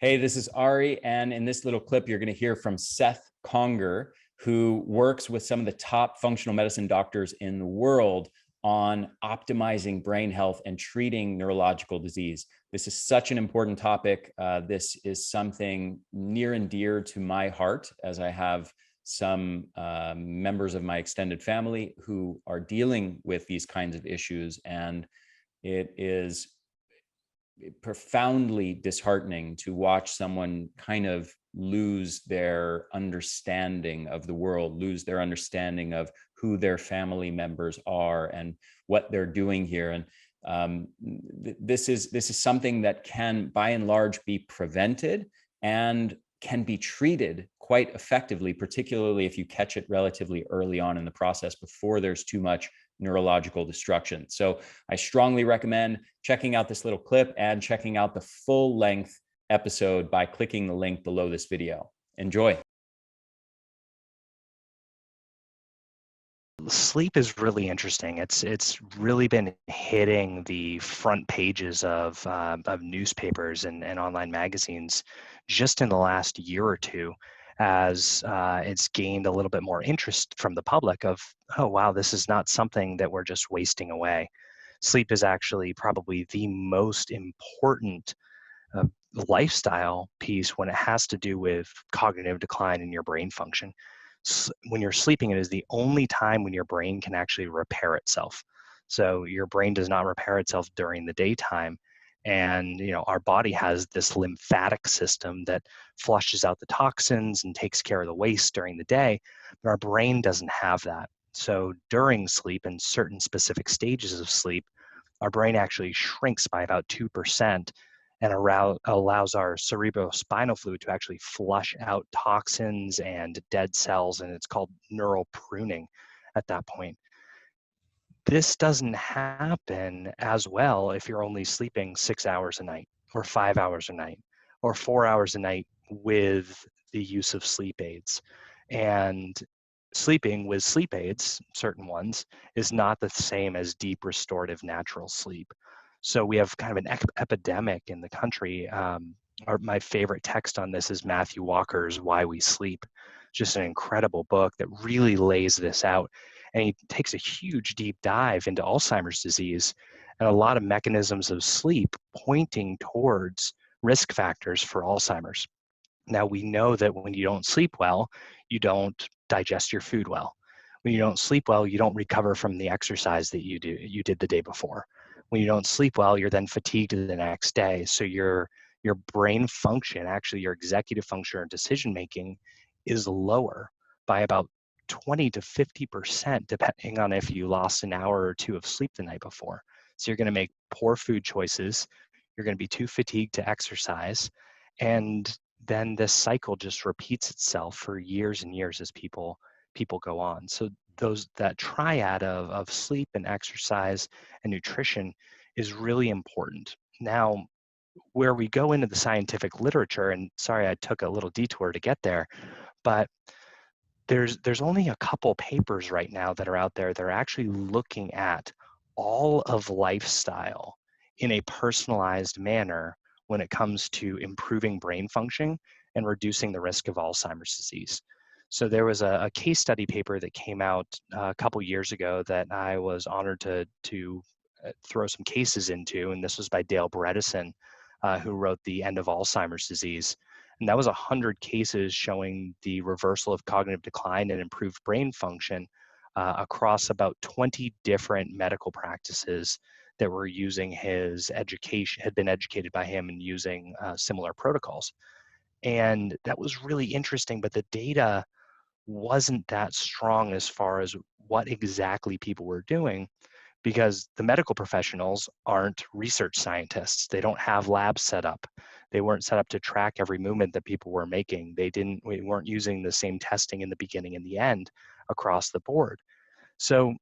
Hey, this is Ari, and in this little clip, you're going to hear from Seth Conger, who works with some of the top functional medicine doctors in the world on optimizing brain health and treating neurological disease. This is such an important topic. This is something near and dear to my heart, as I have some members of my extended family who are dealing with these kinds of issues, and it is profoundly disheartening to watch someone kind of lose their understanding of the world, lose their understanding of who their family members are and what they're doing here. And this is something that can, by and large, be prevented and can be treated quite effectively, particularly if you catch it relatively early on in the process before there's too much neurological destruction. So I strongly recommend checking out this little clip and checking out the full length episode by clicking the link below this video. Enjoy. Sleep is really interesting. It's really been hitting the front pages of newspapers and online magazines just in the last year or two, as it's gained a little bit more interest from the public of, oh wow, this is not something that we're just wasting away. Sleep is actually probably the most important uh, lifestyle piece when it has to do with cognitive decline in your brain function. When you're sleeping, it is the only time when your brain can actually repair itself. So your brain does not repair itself during the daytime. And our body has this lymphatic system that flushes out the toxins and takes care of the waste during the day, but our brain doesn't have that. So during sleep and certain specific stages of sleep, our brain actually shrinks by about 2% and allows our cerebrospinal fluid to actually flush out toxins and dead cells, and it's called neural pruning at that point. This doesn't happen as well if you're only sleeping 6 hours a night or 5 hours a night or 4 hours a night with the use of sleep aids. And sleeping with sleep aids, certain ones, is not the same as deep restorative natural sleep. So we have kind of an epidemic in the country. My favorite text on this is Matthew Walker's Why We Sleep, just an incredible book that really lays this out. And he takes a huge deep dive into Alzheimer's disease and a lot of mechanisms of sleep pointing towards risk factors for Alzheimer's. Now, we know that when you don't sleep well, you don't digest your food well. When you don't sleep well, you don't recover from the exercise that you did the day before. When you don't sleep well, you're then fatigued the next day. So your brain function, actually your executive function or decision making, is lower by about 20 to 50%, depending on if you lost an hour or two of sleep the night before. So you're going to make poor food choices. You're going to be too fatigued to exercise. And then this cycle just repeats itself for years and years as people go on. So that triad of sleep and exercise and nutrition is really important. Now, where we go into the scientific literature, and sorry I took a little detour to get there, but there's only a couple papers right now that are out there that are actually looking at all of lifestyle in a personalized manner when it comes to improving brain function and reducing the risk of Alzheimer's disease. So there was a case study paper that came out a couple years ago that I was honored to throw some cases into, and this was by Dale Bredesen, who wrote The End of Alzheimer's Disease. And that was 100 cases showing the reversal of cognitive decline and improved brain function across about 20 different medical practices that were using his education, had been educated by him and using similar protocols. And that was really interesting, but the data wasn't that strong as far as what exactly people were doing, because the medical professionals aren't research scientists. They don't have labs set up. They weren't set up to track every movement that people were making. We weren't using the same testing in the beginning and the end across the board. So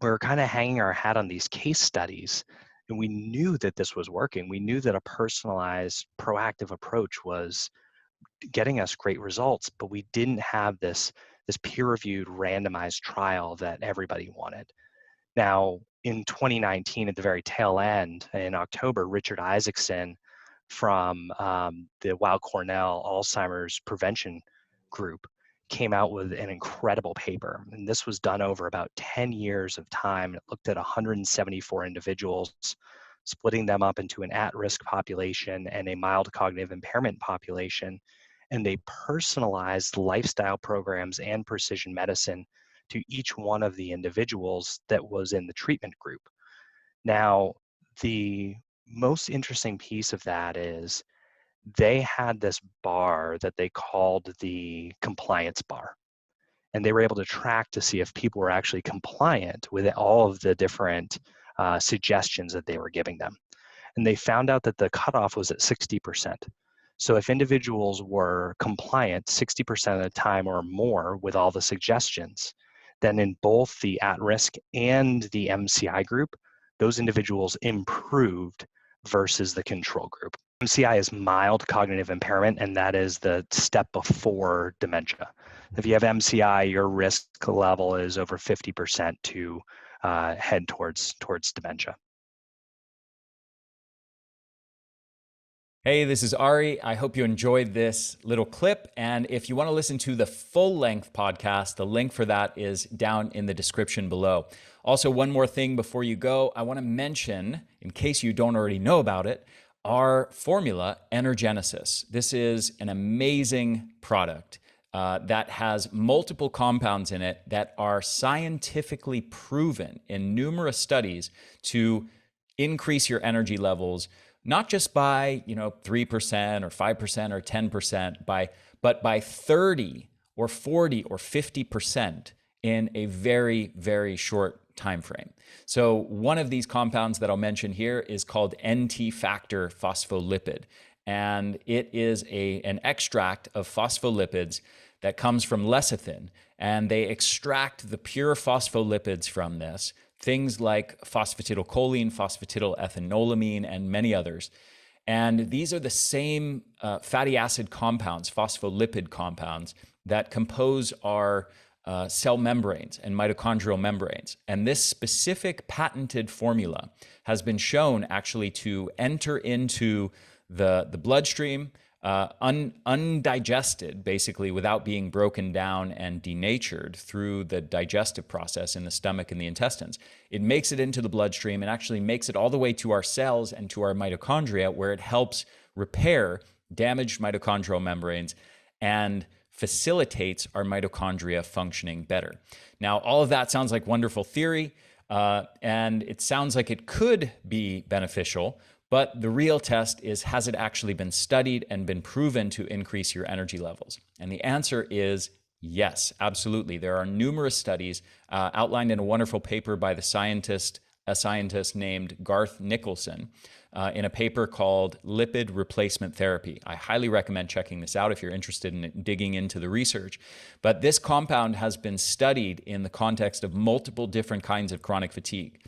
we were kind of hanging our hat on these case studies, and we knew that this was working. We knew that a personalized, proactive approach was getting us great results, but we didn't have this peer-reviewed randomized trial that everybody wanted. Now, in 2019, at the very tail end, in October, Richard Isaacson from the Weill Cornell Alzheimer's prevention group came out with an incredible paper. And this was done over about 10 years of time. It looked at 174 individuals, splitting them up into an at-risk population and a mild cognitive impairment population. And they personalized lifestyle programs and precision medicine to each one of the individuals that was in the treatment group. Now, the most interesting piece of that is they had this bar that they called the compliance bar. And they were able to track to see if people were actually compliant with all of the different suggestions that they were giving them. And they found out that the cutoff was at 60%. So if individuals were compliant 60% of the time or more with all the suggestions, then in both the at-risk and the MCI group, those individuals improved versus the control group. MCI is mild cognitive impairment, and that is the step before dementia. If you have MCI, your risk level is over 50% to head towards dementia. Hey, this is Ari. I hope you enjoyed this little clip. And if you want to listen to the full-length podcast, the link for that is down in the description below. Also, one more thing before you go, I want to mention, in case you don't already know about it, our formula, Energenesis. This is an amazing product that has multiple compounds in it that are scientifically proven in numerous studies to increase your energy levels, not just by 3% or 5% or 10%, but by 30 or 40 or 50% in a very, very short time frame. So one of these compounds that I'll mention here is called NT factor phospholipid. And it is an extract of phospholipids that comes from lecithin. And they extract the pure phospholipids from this, things like phosphatidylcholine, phosphatidylethanolamine, and many others. And these are the same fatty acid compounds, phospholipid compounds, that compose our cell membranes and mitochondrial membranes. And this specific patented formula has been shown actually to enter into the bloodstream undigested, basically without being broken down and denatured through the digestive process in the stomach and the intestines. It makes it into the bloodstream and actually makes it all the way to our cells and to our mitochondria, where it helps repair damaged mitochondrial membranes and facilitates our mitochondria functioning better. Now, all of that sounds like wonderful theory, and it sounds like it could be beneficial, but the real test is, has it actually been studied and been proven to increase your energy levels? And the answer is yes, absolutely. There are numerous studies outlined in a wonderful paper by a scientist named Garth Nicholson, in a paper called Lipid Replacement Therapy. I highly recommend checking this out if you're interested in digging into the research. But this compound has been studied in the context of multiple different kinds of chronic fatigue.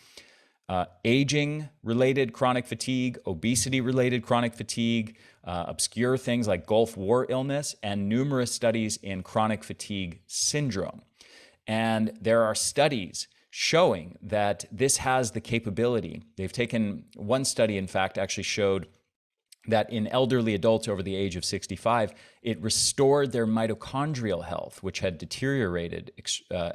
Aging-related chronic fatigue, obesity-related chronic fatigue, obscure things like Gulf War illness, and numerous studies in chronic fatigue syndrome. And there are studies showing that this has the capability. They've taken one study, in fact, actually showed that in elderly adults over the age of 65, it restored their mitochondrial health, which had deteriorated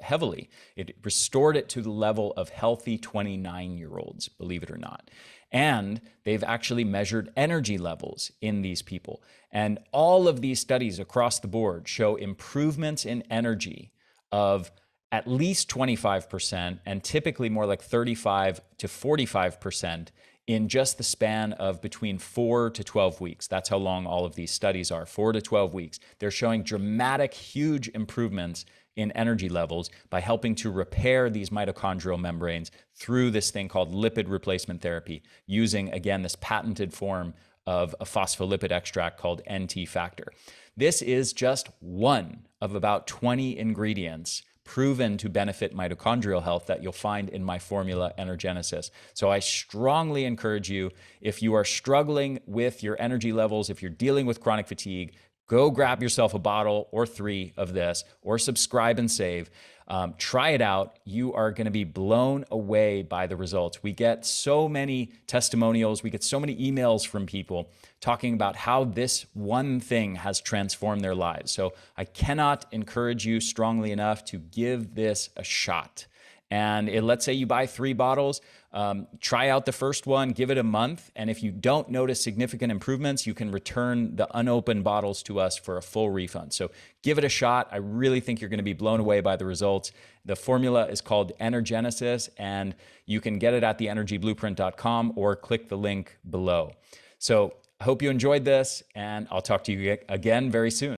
heavily. It restored it to the level of healthy 29-year-olds, believe it or not. And they've actually measured energy levels in these people. And all of these studies across the board show improvements in energy of at least 25%, and typically more like 35 to 45% in just the span of between 4 to 12 weeks. That's how long all of these studies are, 4 to 12 weeks. They're showing dramatic, huge improvements in energy levels by helping to repair these mitochondrial membranes through this thing called lipid replacement therapy, using, again, this patented form of a phospholipid extract called NT factor. This is just one of about 20 ingredients proven to benefit mitochondrial health that you'll find in my formula, Energenesis. So I strongly encourage you, if you are struggling with your energy levels, if you're dealing with chronic fatigue, go grab yourself a bottle or 3 of this, or subscribe and save. Try it out. You are going to be blown away by the results. We get so many testimonials. We get so many emails from people talking about how this one thing has transformed their lives. So I cannot encourage you strongly enough to give this a shot. And let's say you buy 3 bottles, try out the first one, give it a month. And if you don't notice significant improvements, you can return the unopened bottles to us for a full refund. So give it a shot. I really think you're going to be blown away by the results. The formula is called Energenesis, and you can get it at theenergyblueprint.com or click the link below. So I hope you enjoyed this, and I'll talk to you again very soon.